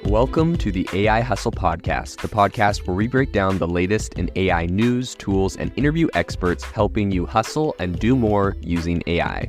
Welcome to the AI Hustle Podcast, the podcast where we break down the latest in AI news, tools, and interview experts helping you hustle and do more using AI.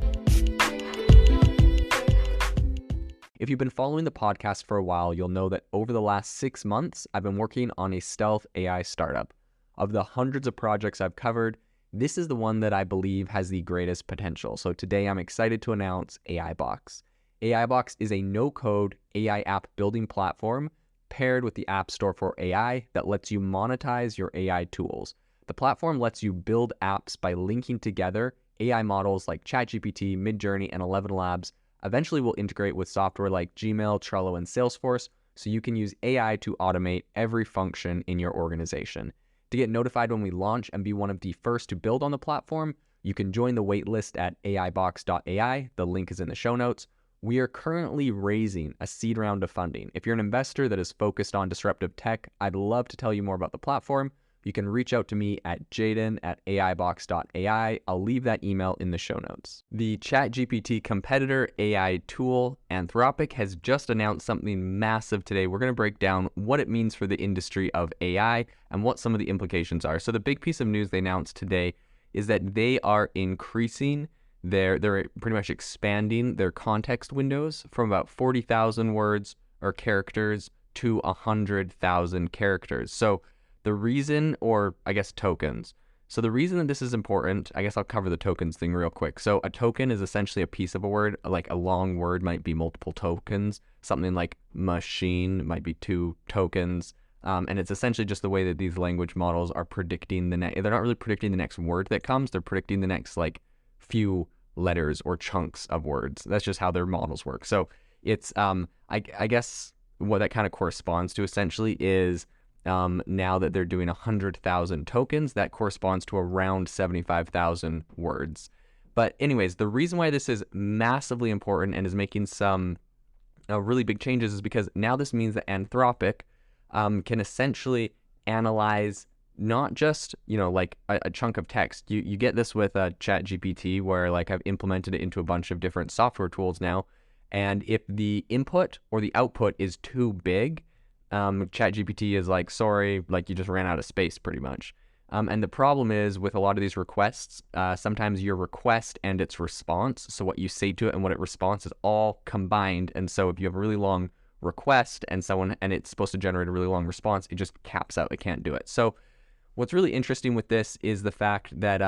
If you've been following the podcast for a while, you'll know that over the last 6 months, I've been working on a stealth AI startup. Of the hundreds of projects I've covered, this is the one that I believe has the greatest potential. So today I'm excited to announce AIBox. AIBox is a no-code AI app building platform paired with the App Store for AI that lets you monetize your AI tools. The platform lets you build apps by linking together AI models like ChatGPT, Midjourney, and 11 Labs. Eventually will integrate with software like Gmail, Trello, and Salesforce, so you can use AI to automate every function in your organization. To get notified when we launch and be one of the first to build on the platform, you can join the waitlist at aibox.ai. The link is in the show notes. We are currently raising a seed round of funding. If you're an investor that is focused on disruptive tech, I'd love to tell you more about the platform. You can reach out to me at jaden@aibox.ai. I'll leave that email in the show notes. The ChatGPT competitor AI tool, Anthropic, has just announced something massive today. We're going to break down what it means for the industry of AI and what some of the implications are. So the big piece of news they announced today is that they are increasing they're pretty much expanding their context windows from about 40,000 words or characters to 100,000 characters. So the reason, or I guess tokens. So the reason that this is important, I guess I'll cover the tokens thing real quick. So a token is essentially a piece of a word, like a long word might be multiple tokens. Something like machine might be 2 tokens. And it's essentially just the way that these language models are predicting they're not really predicting the next word that comes, they're predicting the next few letters or chunks of words. That's just how their models work. So it's I guess what that kind of corresponds to essentially is now that they're doing 100,000 tokens, that corresponds to around 75,000 words. But anyways, the reason why this is massively important and is making some really big changes is because now this means that Anthropic can essentially analyze not just, a chunk of text. You get this with ChatGPT, where I've implemented it into a bunch of different software tools now. And if the input or the output is too big, ChatGPT is sorry, you just ran out of space pretty much. And the problem is with a lot of these requests, sometimes your request and its response, so what you say to it and what it responds, is all combined. And so if you have a really long request and it's supposed to generate a really long response, it just caps out. It can't do it. So what's really interesting with this is the fact that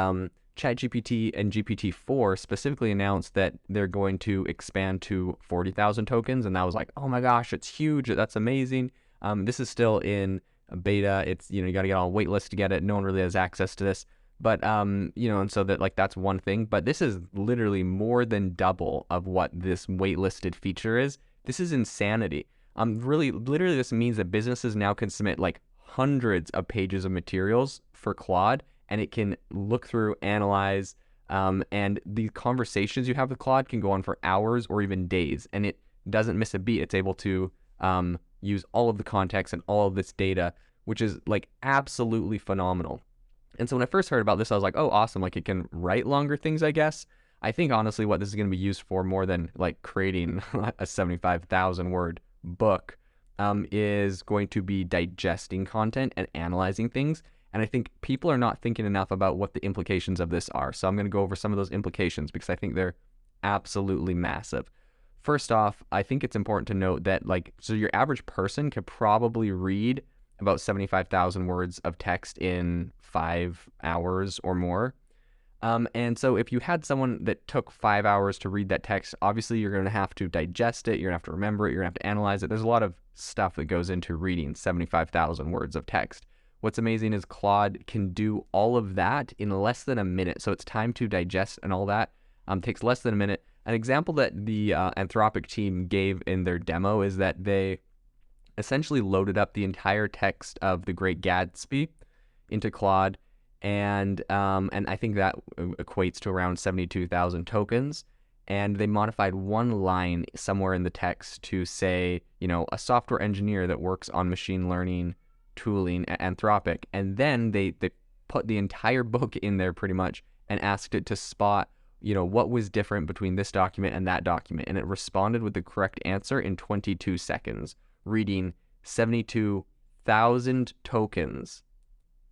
ChatGPT and GPT-4 specifically announced that they're going to expand to 40,000 tokens, and that was oh my gosh, it's huge, that's amazing. This is still in beta. It's, you got to get on a wait list to get it. No one really has access to this, but and so that that's one thing. But this is literally more than double of what this waitlisted feature is. This is insanity. Literally, this means that businesses now can submit hundreds of pages of materials for Claude, and it can look through, analyze, and the conversations you have with Claude can go on for hours or even days, and it doesn't miss a beat. It's able to use all of the context and all of this data, which is absolutely phenomenal. And so when I first heard about this, I was oh, awesome, it can write longer things, I guess. I think honestly what this is going to be used for more than creating a 75,000 word book is going to be digesting content and analyzing things. And I think people are not thinking enough about what the implications of this are. So I'm going to go over some of those implications because I think they're absolutely massive. First off, I think it's important to note that so your average person could probably read about 75,000 words of text in 5 hours or more. And so if you had someone that took 5 hours to read that text, obviously you're going to have to digest it, you're going to have to remember it, you're going to have to analyze it. There's a lot of stuff that goes into reading 75,000 words of text. What's amazing is Claude can do all of that in less than a minute. So its time to digest and all that takes less than a minute. An example that the Anthropic team gave in their demo is that they essentially loaded up the entire text of The Great Gatsby into Claude, and I think that equates to around 72,000 tokens. And they modified one line somewhere in the text to say, a software engineer that works on machine learning tooling at Anthropic. And then they put the entire book in there pretty much and asked it to spot, what was different between this document and that document. And it responded with the correct answer in 22 seconds, reading 72,000 tokens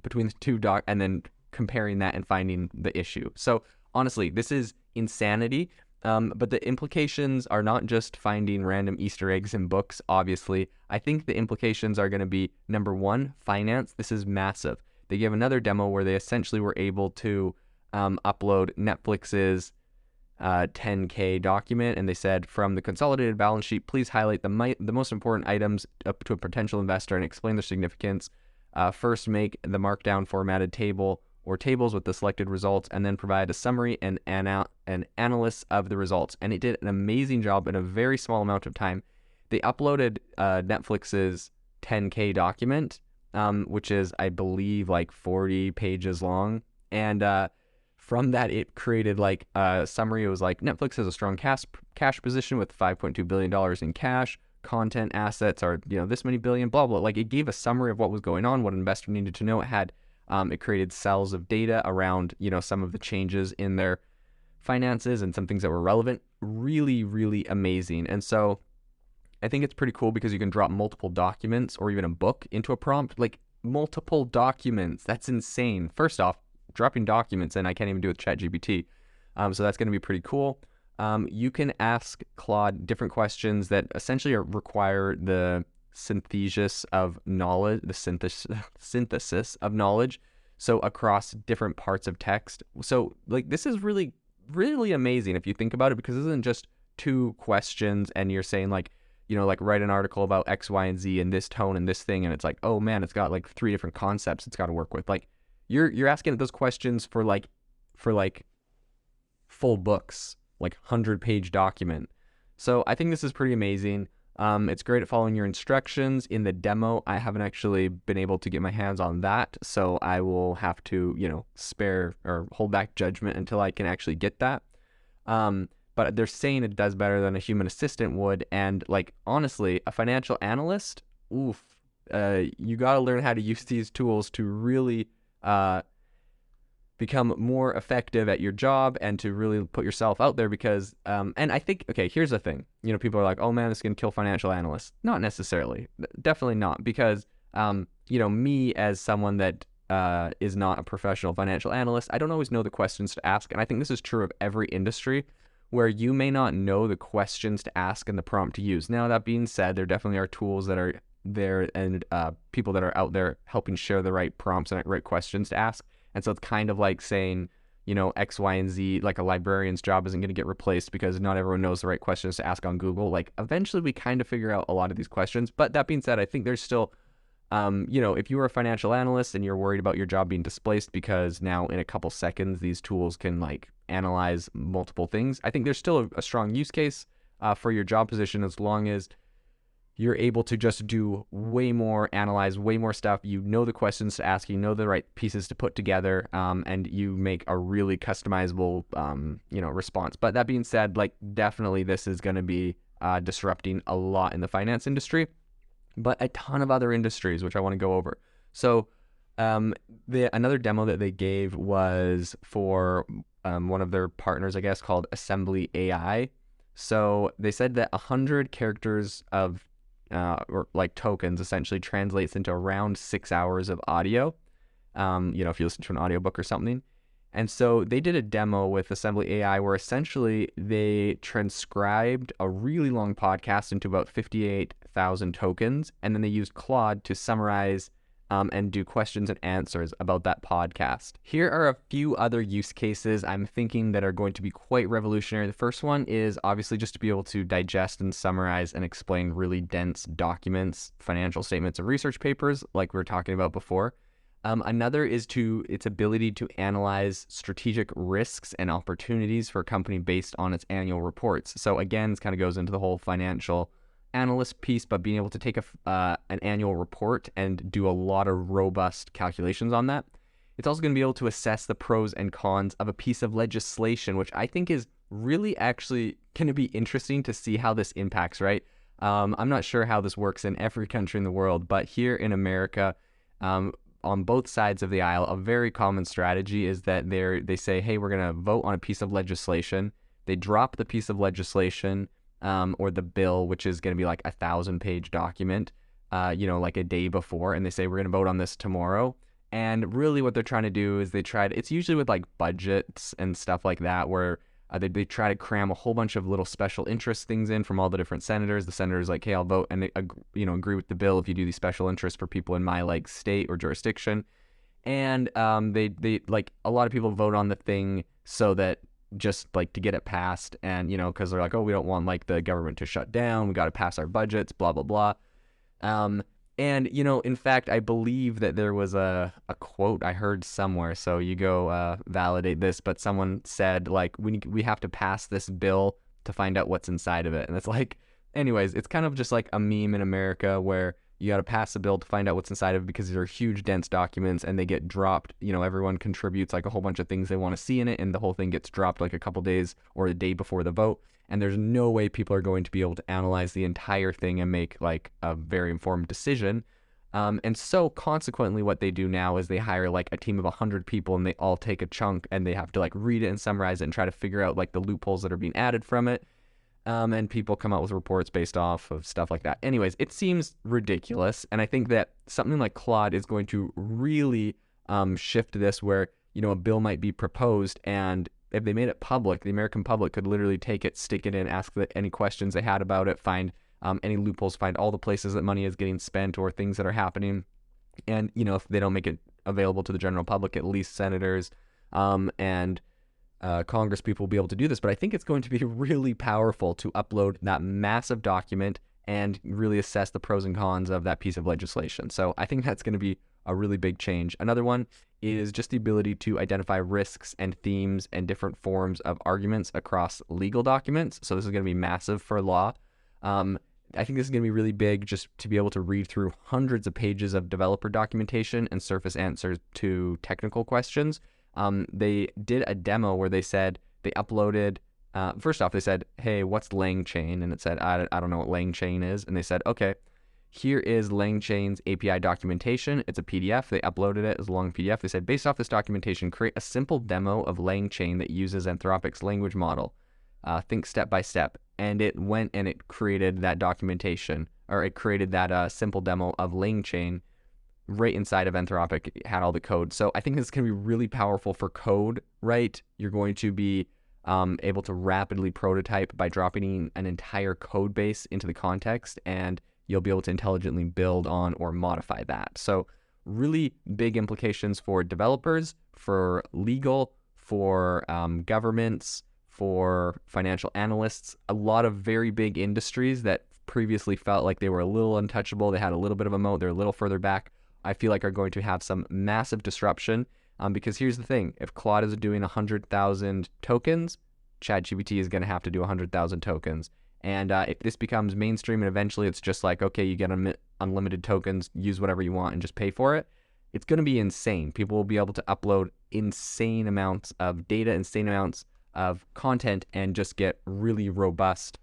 between the two and then comparing that and finding the issue. So honestly, this is insanity. But the implications are not just finding random Easter eggs in books, obviously. I think the implications are going to be, number one, finance. This is massive. They gave another demo where they essentially were able to upload Netflix's 10K document, and they said, from the consolidated balance sheet, please highlight the most important items up to a potential investor and explain their significance. First, make the markdown formatted table or tables with the selected results, and then provide a summary and an analysis of the results. And it did an amazing job in a very small amount of time. They uploaded Netflix's 10K document, which is, I believe, like 40 pages long. And from that, it created like a summary. It was like, Netflix has a strong cash position with $5.2 billion in cash. Content assets are, this many billion, blah, blah. Like, it gave a summary of what was going on, what an investor needed to know. It had it created cells of data around, some of the changes in their finances and some things that were relevant. Really, really amazing. And so I think it's pretty cool because you can drop multiple documents or even a book into a prompt, like multiple documents. That's insane. First off, dropping documents in, I can't even do with ChatGPT. So that's going to be pretty cool. You can ask Claude different questions that essentially require the synthesis of knowledge, the synthesis of knowledge. So across different parts of text. So like, this is really, really amazing if you think about it, because it isn't just two questions and you're saying like, like write an article about X, Y, and Z in this tone and this thing. And it's like, oh man, it's got like 3 different concepts it's got to work with. Like you're asking those questions for full books, like 100-page document. So I think this is pretty amazing. It's great at following your instructions. In the demo, I haven't actually been able to get my hands on that, so I will have to, spare or hold back judgment until I can actually get that. But they're saying it does better than a human assistant would, and like, honestly, a financial analyst, you got to learn how to use these tools to really become more effective at your job and to really put yourself out there, because and I think, okay, here's the thing, people are like, oh man, this is gonna kill financial analysts. Not necessarily, definitely not, because me as someone that is not a professional financial analyst, I don't always know the questions to ask. And I think this is true of every industry, where you may not know the questions to ask and the prompt to use. Now, that being said, there definitely are tools that are there and people that are out there helping share the right prompts and right questions to ask. And so it's kind of like saying, X, Y, and Z, like a librarian's job isn't going to get replaced because not everyone knows the right questions to ask on Google. Like, eventually we kind of figure out a lot of these questions. But that being said, I think there's still, if you were a financial analyst and you're worried about your job being displaced because now in a couple seconds these tools can like analyze multiple things, I think there's still a strong use case for your job position, as long as you're able to just do way more, analyze way more stuff. You know the questions to ask, you know the right pieces to put together, and you make a really customizable, response. But that being said, like, definitely this is going to be disrupting a lot in the finance industry, but a ton of other industries, which I want to go over. So another demo that they gave was for one of their partners, I guess, called Assembly AI. So they said that 100 characters of or like tokens essentially translates into around 6 hours of audio, if you listen to an audiobook or something. And so they did a demo with Assembly AI where essentially they transcribed a really long podcast into about 58,000 tokens, and then they used Claude to summarize and do questions and answers about that podcast. Here are a few other use cases I'm thinking that are going to be quite revolutionary. The first one is obviously just to be able to digest and summarize and explain really dense documents, financial statements, and research papers like we were talking about before. Another is its ability to analyze strategic risks and opportunities for a company based on its annual reports. So again, this kind of goes into the whole financial analyst piece, but being able to take an annual report and do a lot of robust calculations on that. It's also going to be able to assess the pros and cons of a piece of legislation, which I think is really actually going to be interesting to see how this impacts, right? I'm not sure how this works in every country in the world, but here in America, on both sides of the aisle, a very common strategy is that they say, hey, we're going to vote on a piece of legislation. They drop the piece of legislation or the bill, which is going to be like a 1,000-page document. like a day before, and they say, we're going to vote on this tomorrow. And really what they're trying to do is it's usually with like budgets and stuff like that, where they try to cram a whole bunch of little special interest things in from all the different senators. The senators like, hey, I'll vote and agree with the bill if you do these special interests for people in my like state or jurisdiction. And they like a lot of people vote on the thing so that just like to get it passed, and because they're like, oh, we don't want like the government to shut down, we got to pass our budgets, blah blah blah. And in fact, I believe that there was a quote I heard somewhere, so you go validate this, but someone said like, we have to pass this bill to find out what's inside of it. And it's like, anyways, it's kind of just like a meme in America where you got to pass a bill to find out what's inside of it, because they're huge, dense documents and they get dropped. Everyone contributes like a whole bunch of things they want to see in it, and the whole thing gets dropped like a couple days or a day before the vote. And there's no way people are going to be able to analyze the entire thing and make like a very informed decision. And so consequently, what they do now is they hire like a team of 100 people, and they all take a chunk and they have to like read it and summarize it and try to figure out like the loopholes that are being added from it. And people come out with reports based off of stuff like that. Anyways, it seems ridiculous. And I think that something like Claude is going to really shift this, where, a bill might be proposed, and if they made it public, the American public could literally take it, stick it in, ask any questions they had about it, find any loopholes, find all the places that money is getting spent or things that are happening. And, if they don't make it available to the general public, at least senators and Congress people will be able to do this. But I think it's going to be really powerful to upload that massive document and really assess the pros and cons of that piece of legislation. So I think that's going to be a really big change. Another one is just the ability to identify risks and themes and different forms of arguments across legal documents. So this is going to be massive for law. I think this is going to be really big, just to be able to read through hundreds of pages of developer documentation and surface answers to technical questions. They did a demo where they said they uploaded, first off, they said, hey, what's LangChain? And it said, I don't know what LangChain is. And they said, okay, here is LangChain's API documentation. It's a PDF. They uploaded it as a long PDF. They said, based off this documentation, create a simple demo of LangChain that uses Anthropic's language model. Think step by step. And it went and it created that documentation, or it created that simple demo of LangChain right inside of Anthropic. It had all the code. So I think this is going to be really powerful for code, right? You're going to be able to rapidly prototype by dropping an entire code base into the context, and you'll be able to intelligently build on or modify that. So really big implications for developers, for legal, for governments, for financial analysts, a lot of very big industries that previously felt like they were a little untouchable. They had a little bit of a moat. They're a little further back. I feel like are going to have some massive disruption, because here's the thing. If Claude is doing 100,000 tokens, ChatGPT is going to have to do 100,000 tokens. And if this becomes mainstream and eventually it's just like, okay, you get unlimited tokens, use whatever you want and just pay for it, it's going to be insane. People will be able to upload insane amounts of data, insane amounts of content, and just get really robust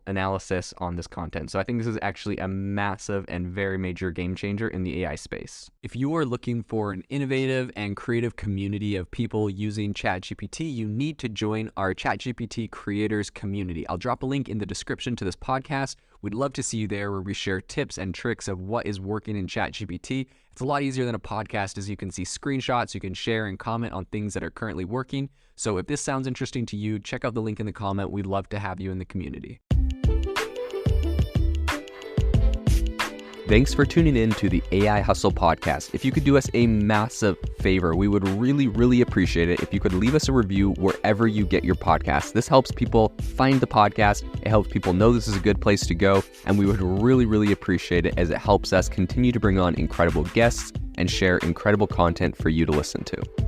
analysis on this content. So I think this is actually a massive and very major game changer in the AI space. If you are looking for an innovative and creative community of people using ChatGPT, you need to join our ChatGPT creators community. I'll drop a link in the description to this podcast. We'd love to see you there, where we share tips and tricks of what is working in ChatGPT. It's a lot easier than a podcast, as you can see screenshots, you can share and comment on things that are currently working. So if this sounds interesting to you, check out the link in the comment. We'd love to have you in the community. Thanks for tuning in to the AI Hustle podcast. If you could do us a massive favor, we would really, really appreciate it if you could leave us a review wherever you get your podcasts. This helps people find the podcast. It helps people know this is a good place to go. And we would really, really appreciate it, as it helps us continue to bring on incredible guests and share incredible content for you to listen to.